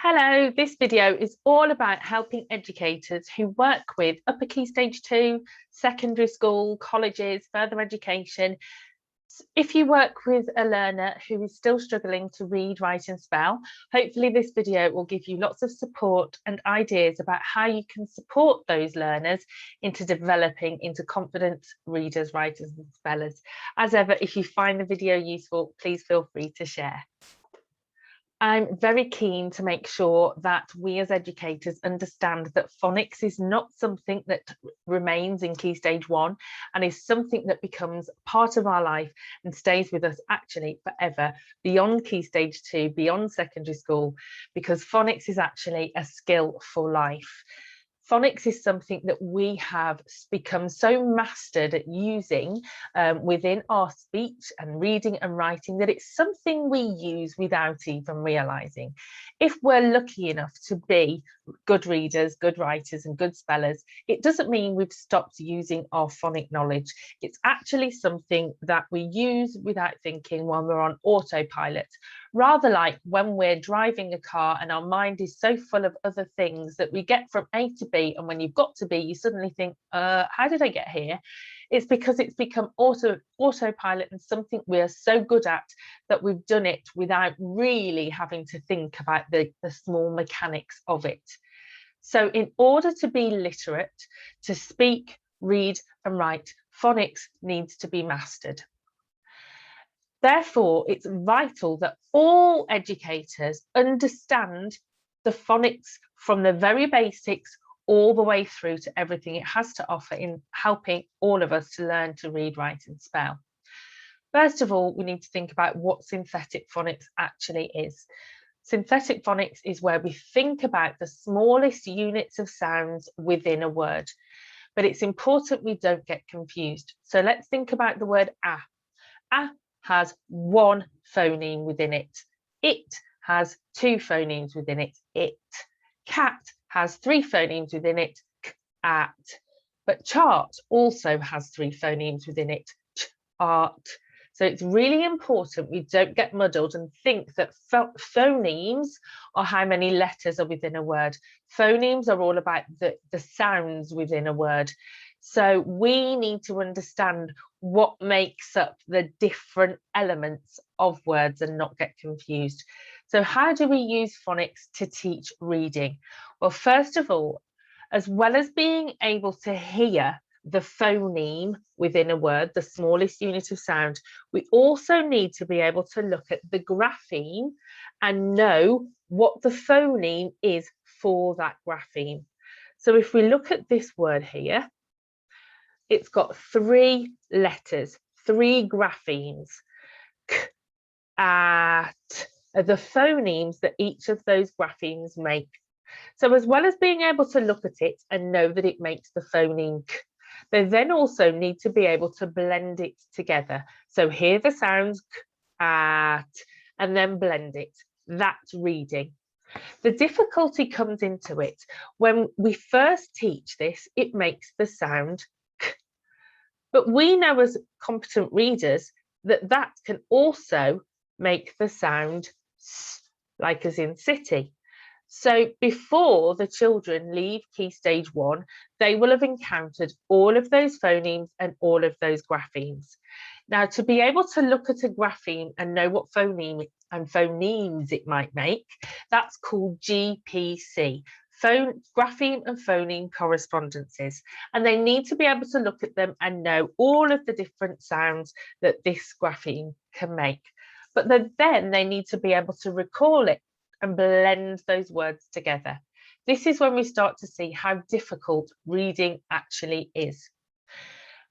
Hello, this video is all about helping educators who work with Upper Key Stage 2, secondary school, colleges, further education. If you work with a learner who is still struggling to read, write and spell, hopefully this video will give you lots of support and ideas about how you can support those learners into developing into confident readers, writers and spellers. As ever, if you find the video useful, please feel free to share. I'm very keen to make sure that we as educators understand that phonics is not something that remains in Key Stage 1 and is something that becomes part of our life and stays with us actually forever, beyond Key Stage 2, beyond secondary school, because phonics is actually a skill for life. Phonics is something that we have become so mastered at using within our speech and reading and writing that it's something we use without even realising. If we're lucky enough to be good readers, good writers and good spellers, it doesn't mean we've stopped using our phonic knowledge. It's actually something that we use without thinking when we're on autopilot. Rather like when we're driving a car and our mind is so full of other things that we get from A to B, and when you've got to B, you suddenly think, how did I get here? It's because it's become autopilot and something we are so good at that we've done it without really having to think about the small mechanics of it. So in order to be literate, to speak, read and write, phonics needs to be mastered. Therefore, it's vital that all educators understand the phonics from the very basics all the way through to everything it has to offer in helping all of us to learn to read, write and spell. First of all, we need to think about what synthetic phonics actually is. Synthetic phonics is where we think about the smallest units of sounds within a word, but it's important we don't get confused. So let's think about the word ah. Ah has one phoneme within it. It has two phonemes within it. It. Cat has three phonemes within it. K, at. But chart also has three phonemes within it. Ch, art. So it's really important we don't get muddled and think that phonemes are how many letters are within a word. Phonemes are all about the sounds within a word. So we need to understand what makes up the different elements of words and not get confused. So how do we use phonics to teach reading? Well, first of all, as well as being able to hear the phoneme within a word, the smallest unit of sound, we also need to be able to look at the grapheme and know what the phoneme is for that grapheme. So if we look at this word here, it's got three letters, three graphemes. K, at, are the phonemes that each of those graphemes make. So as well as being able to look at it and know that it makes the phoneme k, they then also need to be able to blend it together. So hear the sounds k, at, and then blend it. That's reading. The difficulty comes into it when we first teach this, it makes the sound k. But we know as competent readers that that can also make the sound s, like as in city. So before the children leave Key Stage 1, they will have encountered all of those phonemes and all of those graphemes. Now, to be able to look at a grapheme and know what phoneme and phonemes it might make, that's called GPC. Grapheme and phoneme correspondences, and they need to be able to look at them and know all of the different sounds that this grapheme can make. But then they need to be able to recall it and blend those words together. This is when we start to see how difficult reading actually is.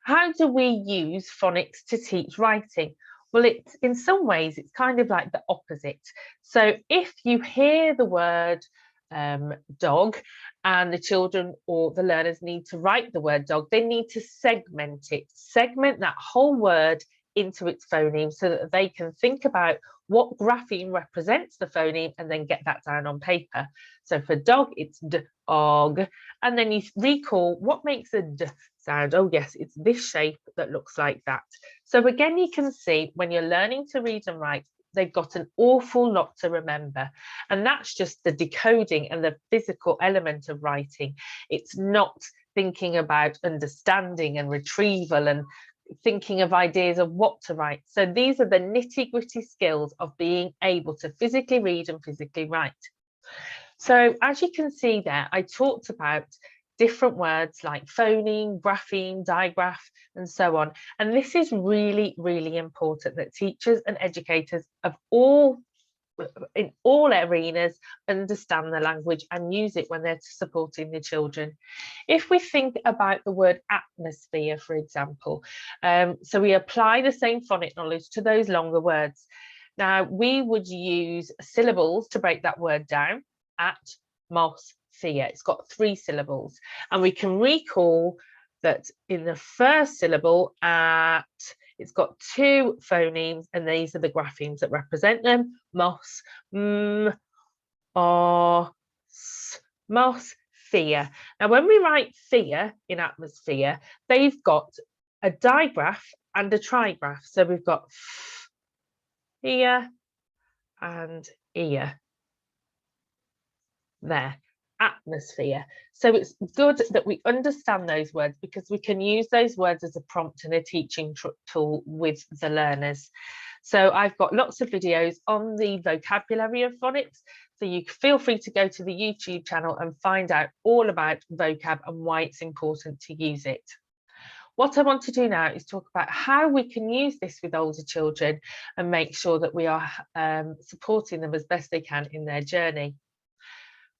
How do we use phonics to teach writing? Well, it's in some ways, it's kind of like the opposite. So if you hear the word dog and the children or the learners need to write the word dog, they need to segment it, segment that whole word into its phoneme so that they can think about what grapheme represents the phoneme and then get that down on paper. So for dog, it's dog, and then you recall what makes a d sound. Oh yes, it's this shape that looks like that. So again, you can see when you're learning to read and write, they've got an awful lot to remember. And that's just the decoding and the physical element of writing. It's not thinking about understanding and retrieval and thinking of ideas of what to write. So these are the nitty-gritty skills of being able to physically read and physically write. So as you can see there, I talked about different words like phoneme, grapheme, digraph, and so on. And this is really, really important that teachers and educators of in all arenas understand the language and use it when they're supporting the children. If we think about the word atmosphere, for example, so we apply the same phonic knowledge to those longer words. Now, we would use syllables to break that word down. Atmosphere, it's got 3 syllables, and we can recall that in the first syllable, at, it's got 2 phonemes, and these are the graphemes that represent them. Mos, mos, fear. Now, when we write fear in atmosphere, they've got a digraph and a trigraph. So we've got ear and ear. There, atmosphere. So it's good that we understand those words because we can use those words as a prompt and a teaching tool with the learners. So I've got lots of videos on the vocabulary of phonics, so you feel free to go to the YouTube channel and find out all about vocab and why it's important to use it. What I want to do now is talk about how we can use this with older children and make sure that we are supporting them as best they can in their journey.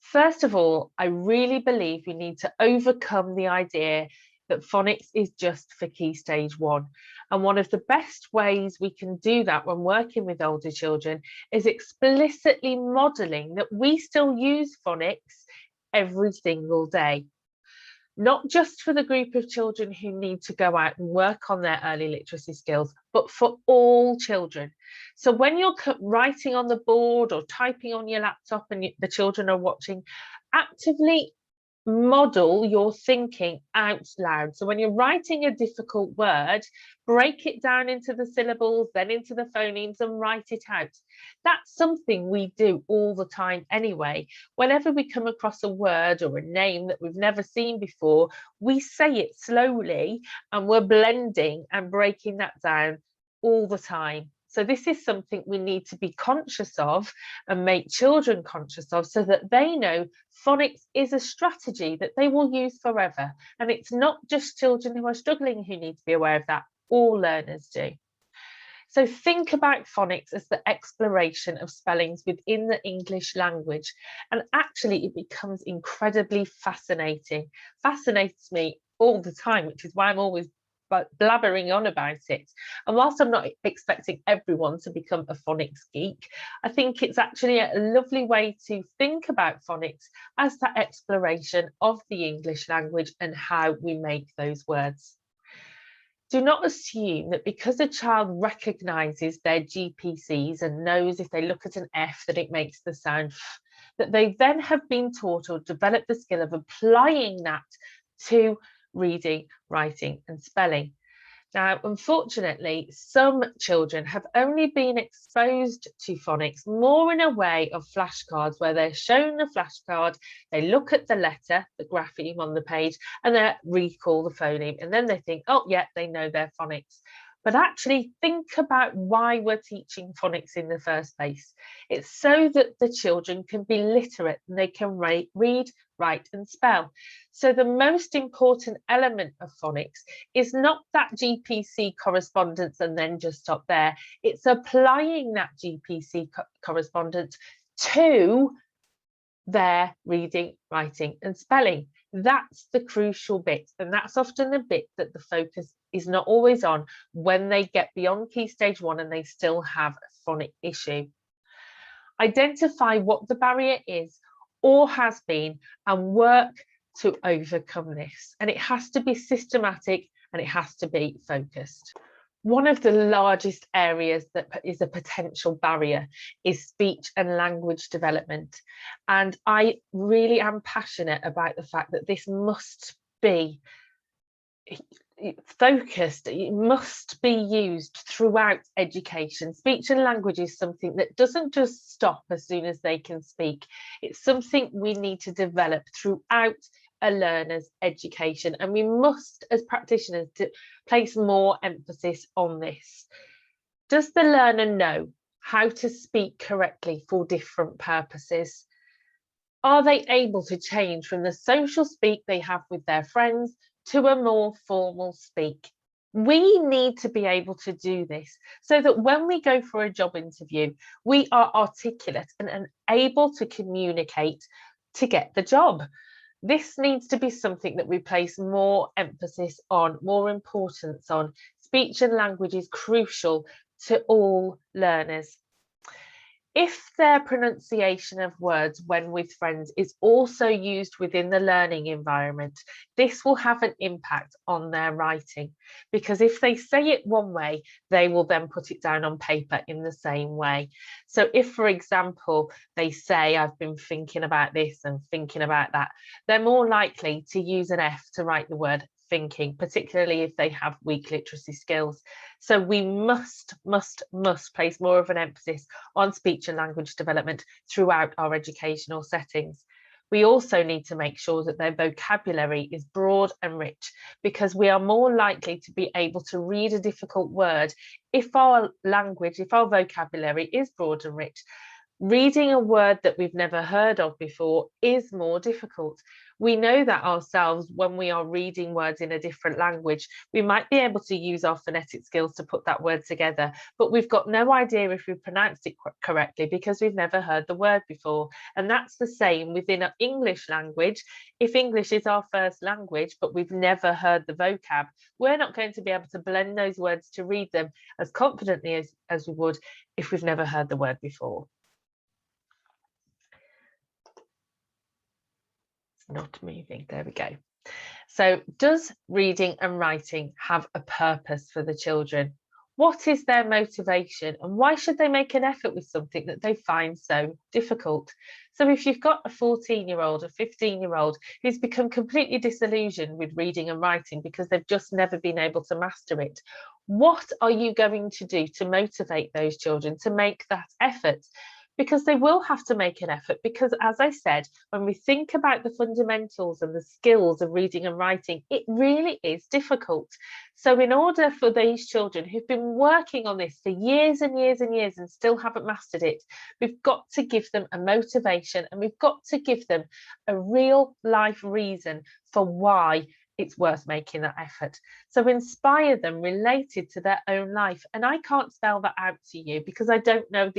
First of all, I really believe we need to overcome the idea that phonics is just for Key Stage 1. And one of the best ways we can do that when working with older children is explicitly modelling that we still use phonics every single day. Not just for the group of children who need to go out and work on their early literacy skills, but for all children. So when you're writing on the board or typing on your laptop and the children are watching, actively model your thinking out loud. So when you're writing a difficult word, break it down into the syllables, then into the phonemes and write it out. That's something we do all the time anyway. Whenever we come across a word or a name that we've never seen before, we say it slowly and we're blending and breaking that down all the time. So this is something we need to be conscious of and make children conscious of so that they know phonics is a strategy that they will use forever. And it's not just children who are struggling who need to be aware of that, all learners do. So think about phonics as the exploration of spellings within the English language. And actually it becomes incredibly fascinating. Fascinates me all the time, which is why I'm always blabbering on about it. And whilst I'm not expecting everyone to become a phonics geek, I think it's actually a lovely way to think about phonics as that exploration of the English language and how we make those words. Do not assume that because a child recognises their GPCs and knows if they look at an F that it makes the sound F, that they then have been taught or developed the skill of applying that to reading, writing and spelling. Now, unfortunately, some children have only been exposed to phonics more in a way of flashcards where they're shown the flashcard, they look at the letter, the grapheme on the page, and they recall the phoneme, and then they think, oh, yeah, they know their phonics. But actually think about why we're teaching phonics in the first place. It's so that the children can be literate and they can read, write and spell. So the most important element of phonics is not that GPC correspondence and then just stop there. It's applying that GPC correspondence to their reading, writing and spelling. That's the crucial bit, and that's often the bit that the focus is not always on when they get beyond Key Stage 1 and they still have a phonic issue. Identify what the barrier is or has been and work to overcome this. And it has to be systematic and it has to be focused. One of the largest areas that is a potential barrier is speech and language development. And I really am passionate about the fact that this must be focused, it must be used throughout education. Speech and language is something that doesn't just stop as soon as they can speak. It's something we need to develop throughout a learner's education, and we must, as practitioners, place more emphasis on this. Does the learner know how to speak correctly for different purposes? Are they able to change from the social speak they have with their friends to a more formal speak? We need to be able to do this so that when we go for a job interview, we are articulate and able to communicate to get the job. This needs to be something that we place more emphasis on, more importance on. Speech and language is crucial to all learners. If their pronunciation of words when with friends is also used within the learning environment, this will have an impact on their writing, because if they say it one way, they will then put it down on paper in the same way. So if, for example, they say, I've been thinking about this and thinking about that, they're more likely to use an F to write the word thinking, particularly if they have weak literacy skills. So we must place more of an emphasis on speech and language development throughout our educational settings. We also need to make sure that their vocabulary is broad and rich, because we are more likely to be able to read a difficult word if our language, if our vocabulary is broad and rich. Reading a word that we've never heard of before is more difficult. We know that ourselves when we are reading words in a different language. We might be able to use our phonetic skills to put that word together, but we've got no idea if we've pronounced it correctly because we've never heard the word before. And that's the same within our English language. If English is our first language, but we've never heard the vocab, we're not going to be able to blend those words to read them as confidently as we would if we've never heard the word before. Not moving, there we go. So does reading and writing have a purpose for the children? What is their motivation, and why should they make an effort with something that they find so difficult? So if you've got a 14-year-old, a 15-year-old who's become completely disillusioned with reading and writing because they've just never been able to master it, what are you going to do to motivate those children to make that effort? Because they will have to make an effort, because as I said, when we think about the fundamentals and the skills of reading and writing, it really is difficult. So in order for these children who've been working on this for years and years and years and still haven't mastered it, we've got to give them a motivation, and we've got to give them a real life reason for why it's worth making that effort. So inspire them related to their own life. And I can't spell that out to you because I don't know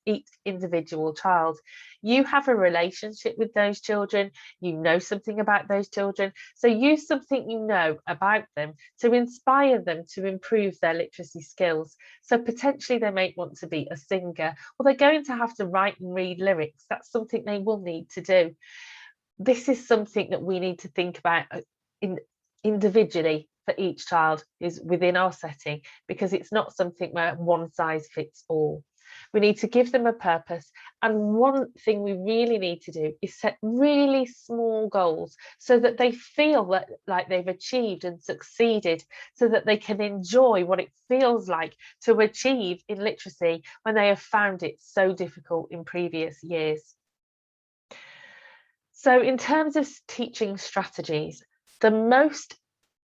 each individual child. You have a relationship with those children, you know something about those children. So use something you know about them to inspire them to improve their literacy skills. So potentially they may want to be a singer, or they're going to have to write and read lyrics. That's something they will need to do. This is something that we need to think about individually for each child is within our setting, because it's not something where one size fits all. We need to give them a purpose, and one thing we really need to do is set really small goals so that they feel like they've achieved and succeeded, so that they can enjoy what it feels like to achieve in literacy when they have found it so difficult in previous years. So in terms of teaching strategies, the most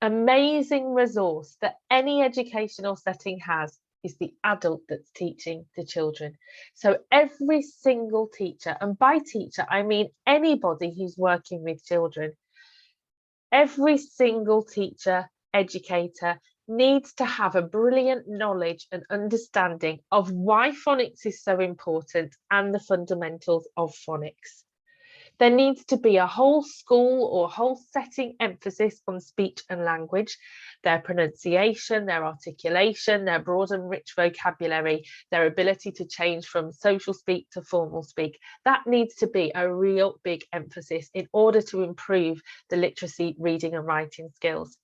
amazing resource that any educational setting has is the adult that's teaching the children. So every single teacher, and by teacher I mean anybody who's working with children, every single teacher, educator needs to have a brilliant knowledge and understanding of why phonics is so important and the fundamentals of phonics. There needs to be a whole school or whole setting emphasis on speech and language, their pronunciation, their articulation, their broad and rich vocabulary, their ability to change from social speak to formal speak. That needs to be a real big emphasis in order to improve the literacy, reading and writing skills.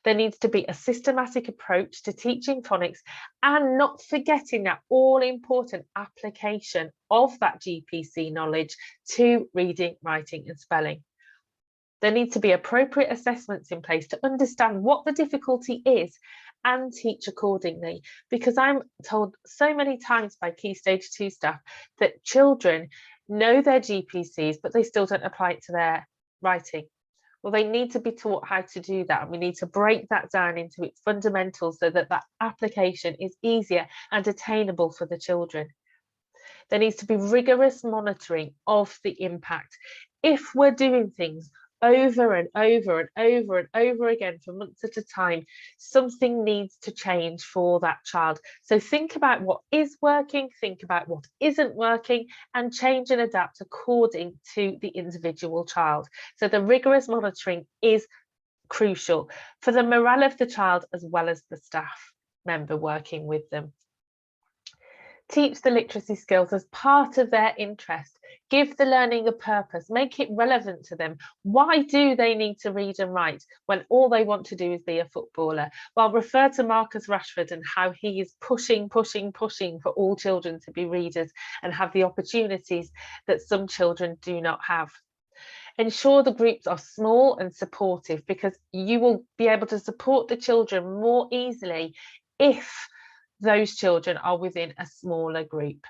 There needs to be a systematic approach to teaching phonics, and not forgetting that all-important application of that GPC knowledge to reading, writing and spelling. There need to be appropriate assessments in place to understand what the difficulty is and teach accordingly, because I'm told so many times by Key Stage 2 staff that children know their GPCs, but they still don't apply it to their writing. Well, they need to be taught how to do that, and we need to break that down into its fundamentals so that that application is easier and attainable for the children. There needs to be rigorous monitoring of the impact. If we're doing things over and over and over and over again for months at a time, something needs to change for that child. So think about what is working, think about what isn't working, and change and adapt according to the individual child. So the rigorous monitoring is crucial for the morale of the child as well as the staff member working with them. Teach the literacy skills as part of their interest. Give the learning a purpose, make it relevant to them. Why do they need to read and write when all they want to do is be a footballer? Well, refer to Marcus Rashford and how he is pushing for all children to be readers and have the opportunities that some children do not have. Ensure the groups are small and supportive, because you will be able to support the children more easily if those children are within a smaller group.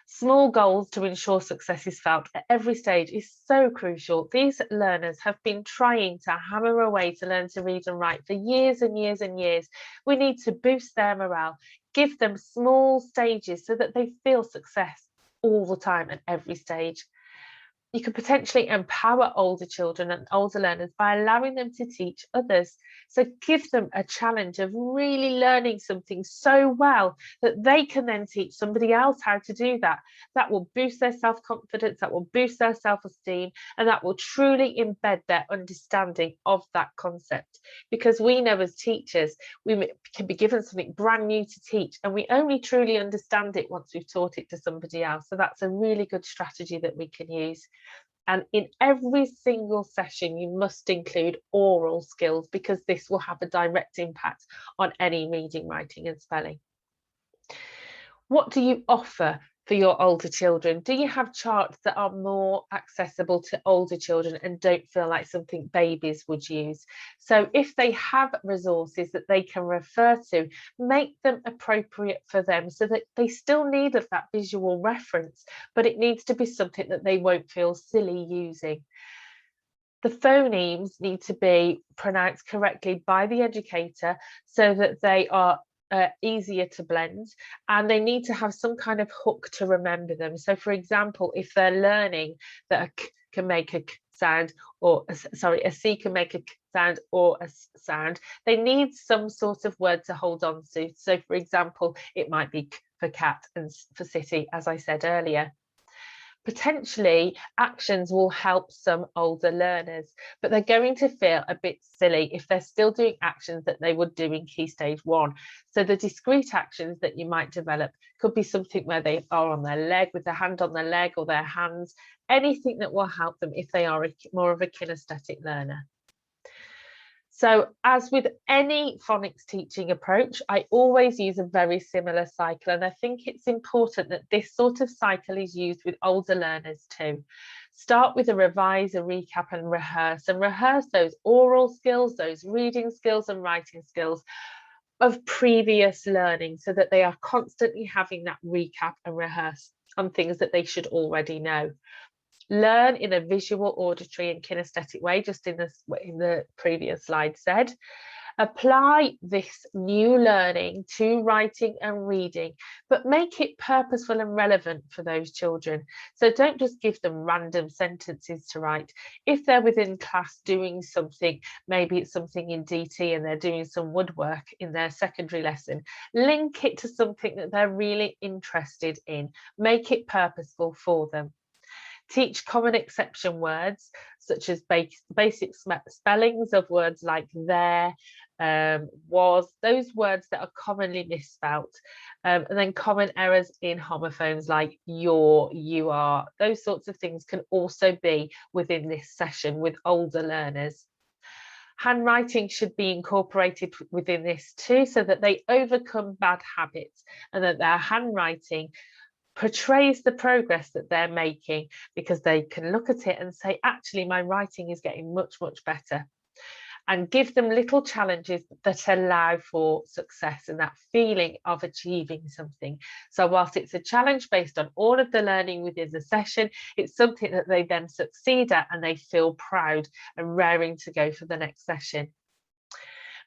Small goals to ensure success is felt at every stage is so crucial. These learners have been trying to hammer away to learn to read and write for years and years and years. We need to boost their morale, give them small stages so that they feel success all the time at every stage. You could potentially empower older children and older learners by allowing them to teach others. So give them a challenge of really learning something so well that they can then teach somebody else how to do that. That will boost their self-confidence, that will boost their self-esteem, and that will truly embed their understanding of that concept. Because we know as teachers, we can be given something brand new to teach, and we only truly understand it once we've taught it to somebody else. So that's a really good strategy that we can use. And in every single session, you must include oral skills, because this will have a direct impact on any reading, writing and spelling. What do you offer for your older children? Do you have charts that are more accessible to older children and don't feel like something babies would use? So if they have resources that they can refer to, make them appropriate for them so that they still need that visual reference, but it needs to be something that they won't feel silly using. The phonemes need to be pronounced correctly by the educator so that they are easier to blend, and they need to have some kind of hook to remember them. So for example, if they're learning that a k can make a k sound, or a c can make a k sound or a s sound, they need some sort of word to hold on to. So for example, it might be k for cat and s for city, as I said earlier. Potentially actions will help some older learners, but they're going to feel a bit silly if they're still doing actions that they would do in Key Stage 1. So the discrete actions that you might develop could be something where they are on their leg, with their hand on their leg or their hands, anything that will help them if they are more of a kinesthetic learner. So as with any phonics teaching approach, I always use a very similar cycle, and I think it's important that this sort of cycle is used with older learners too. Start with a revise, a recap and rehearse those oral skills, those reading skills and writing skills of previous learning, so that they are constantly having that recap and rehearse on things that they should already know. Learn in a visual, auditory and kinesthetic way, just in the previous slide said. Apply this new learning to writing and reading, but make it purposeful and relevant for those children. So don't just give them random sentences to write. If they're within class doing something, maybe it's something in DT and they're doing some woodwork in their secondary lesson, link it to something that they're really interested in. Make it purposeful for them. Teach common exception words, such as basic spellings of words like there, was, those words that are commonly misspelt, and then common errors in homophones like your, you are. Those sorts of things can also be within this session with older learners. Handwriting should be incorporated within this too, so that they overcome bad habits and that their handwriting portrays the progress that they're making, because they can look at it and say, actually, my writing is getting much, much better. And give them little challenges that allow for success and that feeling of achieving something. So whilst it's a challenge based on all of the learning within the session, it's something that they then succeed at and they feel proud and raring to go for the next session.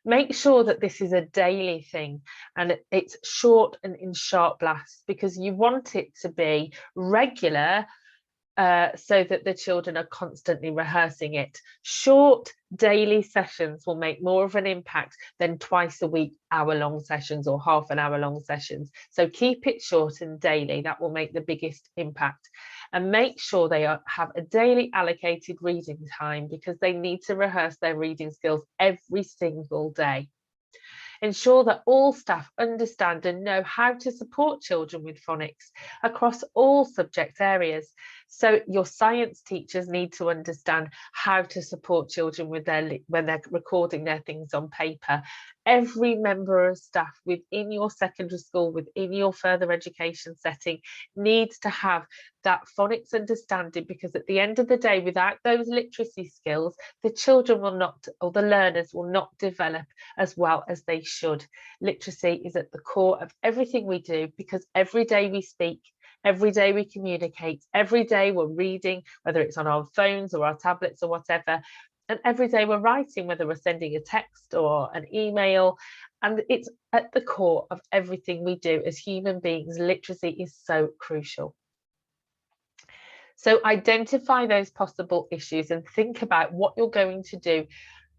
Make sure that this is a daily thing and it's short and in sharp blasts, because you want it to be regular, so that the children are constantly rehearsing it. Short daily sessions will make more of an impact than twice a week hour-long sessions or half an hour-long sessions. So keep it short and daily. That will make the biggest impact. And make sure they have a daily allocated reading time, because they need to rehearse their reading skills every single day. Ensure that all staff understand and know how to support children with phonics across all subject areas. So your science teachers need to understand how to support children with when they're recording their things on paper. Every member of staff within your secondary school, within your further education setting, needs to have that phonics understanding, because at the end of the day, without those literacy skills, the children will not, or the learners will not develop as well as they should. Literacy is at the core of everything we do, because every day we speak, every day we communicate, every day we're reading, whether it's on our phones or our tablets or whatever, and every day we're writing, whether we're sending a text or an email, and it's at the core of everything we do as human beings. Literacy is so crucial. So identify those possible issues and think about what you're going to do.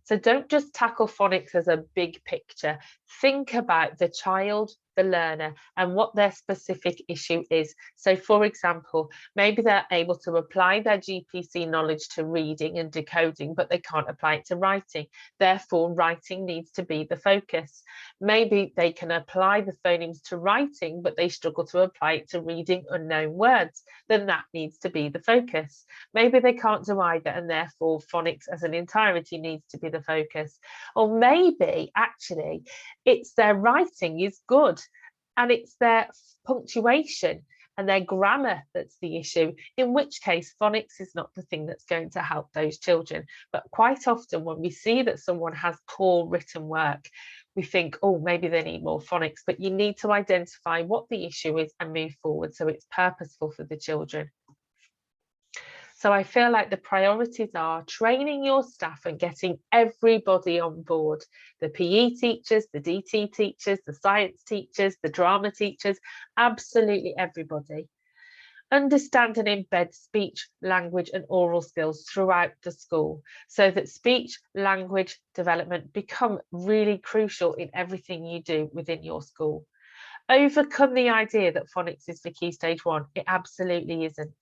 So don't just tackle phonics as a big picture. Think about the child, the learner, and what their specific issue is. So for example, maybe they're able to apply their GPC knowledge to reading and decoding, but they can't apply it to writing. Therefore, writing needs to be the focus. Maybe they can apply the phonemes to writing, but they struggle to apply it to reading unknown words. Then that needs to be the focus. Maybe they can't do either, and therefore phonics as an entirety needs to be the focus. Or maybe actually it's their writing is good and it's their punctuation and their grammar that's the issue, in which case phonics is not the thing that's going to help those children. But quite often when we see that someone has poor written work, we think, oh, maybe they need more phonics, but you need to identify what the issue is and move forward so it's purposeful for the children. So I feel like the priorities are training your staff and getting everybody on board. The PE teachers, the DT teachers, the science teachers, the drama teachers, absolutely everybody. Understand and embed speech, language and oral skills throughout the school, so that speech, language development become really crucial in everything you do within your school. Overcome the idea that phonics is for Key Stage 1. It absolutely isn't.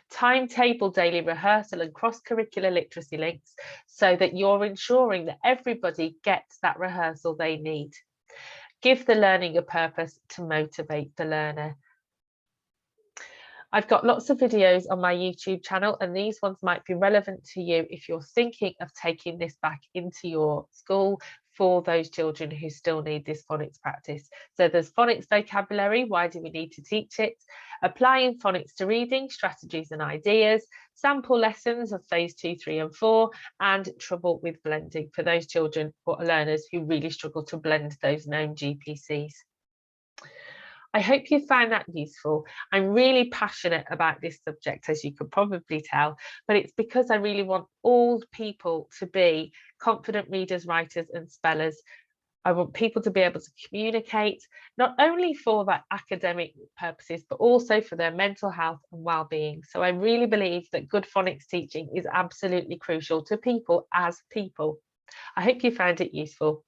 Timetable daily rehearsal and cross-curricular literacy links, so that you're ensuring that everybody gets that rehearsal they need. Give the learning a purpose to motivate the learner. I've got lots of videos on my YouTube channel, and these ones might be relevant to you if you're thinking of taking this back into your school for those children who still need this phonics practice. So there's phonics vocabulary, why do we need to teach it? Applying phonics to reading, strategies and ideas, sample lessons of phase 2, 3 and 4, and trouble with blending for those children or learners who really struggle to blend those known GPCs. I hope you found that useful. I'm really passionate about this subject, as you could probably tell, but it's because I really want all people to be confident readers, writers and spellers. I want people to be able to communicate, not only for that academic purposes, but also for their mental health and well-being. So I really believe that good phonics teaching is absolutely crucial to people as people. I hope you found it useful.